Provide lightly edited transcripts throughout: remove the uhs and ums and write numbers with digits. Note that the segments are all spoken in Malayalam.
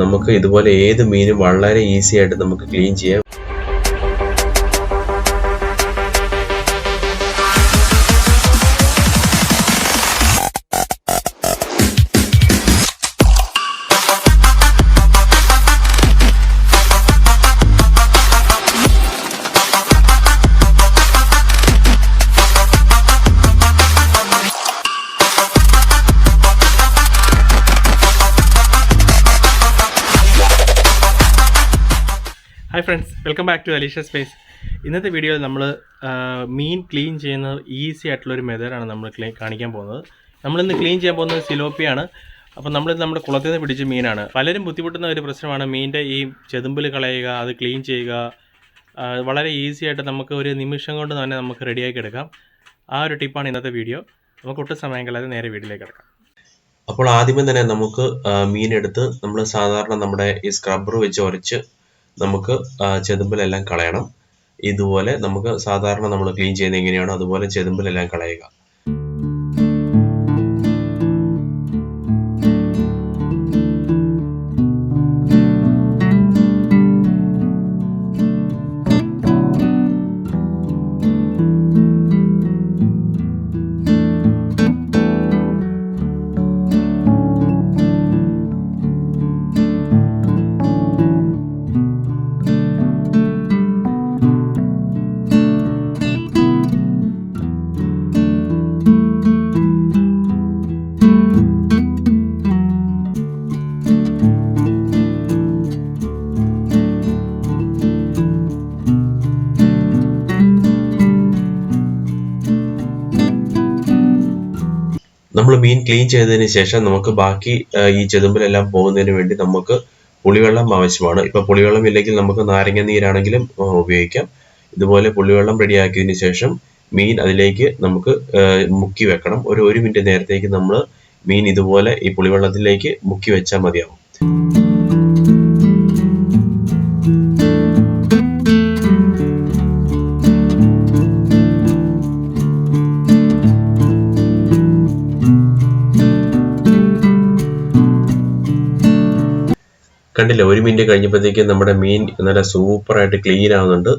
നമുക്ക് ഇതുപോലെ ഏത് മീനും വളരെ ഈസി ആയിട്ട് നമുക്ക് ക്ലീൻ ചെയ്യാം. Hi friends, welcome back to Alisha space. ഇന്നത്തെ വീഡിയോയിൽ നമ്മൾ മീൻ ക്ലീൻ ചെയ്യുന്ന ഈസി ആയിട്ടുള്ളൊരു മെത്തേഡാണ് നമ്മൾ കാണിക്കാൻ പോകുന്നത്. നമ്മളിന്ന് ക്ലീൻ ചെയ്യാൻ പോകുന്നത് സിലോപ്പിയാണ്. അപ്പോൾ നമ്മളിത് നമ്മുടെ കുളത്തിൽ നിന്ന് പിടിച്ച മീനാണ്. പലരും ബുദ്ധിമുട്ടുന്ന ഒരു പ്രശ്നമാണ് മീനിൻ്റെ ഈ ചെതുമ്പിൽ കളയുക, അത് ക്ലീൻ ചെയ്യുക. വളരെ ഈസി ആയിട്ട് നമുക്ക് ഒരു നിമിഷം കൊണ്ട് തന്നെ നമുക്ക് റെഡിയാക്കി എടുക്കാം. ആ ഒരു ടിപ്പാണ് ഇന്നത്തെ വീഡിയോ. നമുക്ക് ഒട്ടും സമയം കളയാതെ നേരെ വീഡിയോയിലേക്ക് കിടക്കാം. അപ്പോൾ ആദ്യമേ തന്നെ നമുക്ക് മീനെടുത്ത് നമ്മൾ സാധാരണ നമ്മുടെ ഈ സ്ക്രബ്ബർ വെച്ച് ഉരച്ച് നമുക്ക് ചെതുമ്പിലെല്ലാം കളയണം. ഇതുപോലെ നമുക്ക് സാധാരണ നമ്മൾ ക്ലീൻ ചെയ്യുന്നത് എങ്ങനെയാണോ അതുപോലെ ചെതുമ്പിലെല്ലാം കളയുക. നമ്മൾ മീൻ ക്ലീൻ ചെയ്തതിന് ശേഷം നമുക്ക് ബാക്കി ഈ ചെതുമ്പിലെല്ലാം പോകുന്നതിന് വേണ്ടി നമുക്ക് പുളിവെള്ളം ആവശ്യമാണ്. ഇപ്പൊ പുളിവെള്ളം ഇല്ലെങ്കിൽ നമുക്ക് നാരങ്ങ നീരാണെങ്കിലും ഉപയോഗിക്കാം. ഇതുപോലെ പുളിവെള്ളം റെഡിയാക്കിയതിന് ശേഷം മീൻ അതിലേക്ക് നമുക്ക് മുക്കി വെക്കണം. ഒരു മിനിറ്റ് നേരത്തേക്ക് നമ്മൾ മീൻ ഇതുപോലെ ഈ പുളിവെള്ളത്തിലേക്ക് മുക്കി വെച്ചാൽ മതിയാവും. കണ്ടില്ല, ഒരു മിനിറ്റ് കഴിഞ്ഞപ്പോഴത്തേക്കും നമ്മുടെ മീൻ നല്ല സൂപ്പറായിട്ട് ക്ലീൻ ആവുന്നുണ്ട്.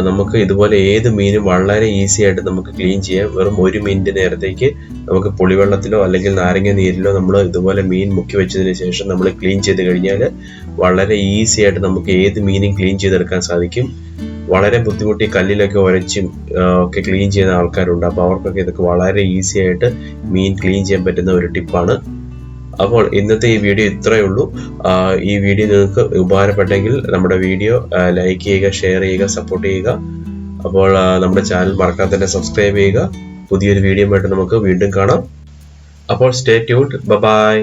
നമുക്ക് ഇതുപോലെ ഏത് മീനും വളരെ ഈസി ആയിട്ട് നമുക്ക് ക്ലീൻ ചെയ്യാം. വെറും ഒരു മിനിറ്റ് നേരത്തേക്ക് നമുക്ക് പുളിവെള്ളത്തിലോ അല്ലെങ്കിൽ നാരങ്ങ നീരിലോ നമ്മൾ ഇതുപോലെ മീൻ മുക്കി വെച്ചതിന് ശേഷം നമ്മൾ ക്ലീൻ ചെയ്ത് കഴിഞ്ഞാൽ വളരെ ഈസി ആയിട്ട് നമുക്ക് ഏത് മീനും ക്ലീൻ ചെയ്തെടുക്കാൻ സാധിക്കും. വളരെ ബുദ്ധിമുട്ടി കല്ലിലൊക്കെ ഉരച്ചും ഒക്കെ ക്ലീൻ ചെയ്യുന്ന ആൾക്കാരുണ്ട്. അപ്പോൾ അവർക്കൊക്കെ ഇതൊക്കെ വളരെ ഈസി ആയിട്ട് മീൻ ക്ലീൻ ചെയ്യാൻ പറ്റുന്ന ഒരു ടിപ്പാണ്. അപ്പോൾ ഇന്നത്തെ ഈ വീഡിയോ ഇത്രയേ ഉള്ളൂ. ഈ വീഡിയോ നിങ്ങൾക്ക് ഉപകാരപ്പെട്ടെങ്കിൽ നമ്മുടെ വീഡിയോ ലൈക്ക് ചെയ്യുക, ഷെയർ ചെയ്യുക, സപ്പോർട്ട് ചെയ്യുക. അപ്പോൾ നമ്മുടെ ചാനൽ മറക്കാതെ തന്നെ സബ്സ്ക്രൈബ് ചെയ്യുക. പുതിയൊരു വീഡിയോ ആയിട്ട് നമുക്ക് വീണ്ടും കാണാം. അപ്പോൾ സ്റ്റേ ട്യൂൺഡ്. ബൈ.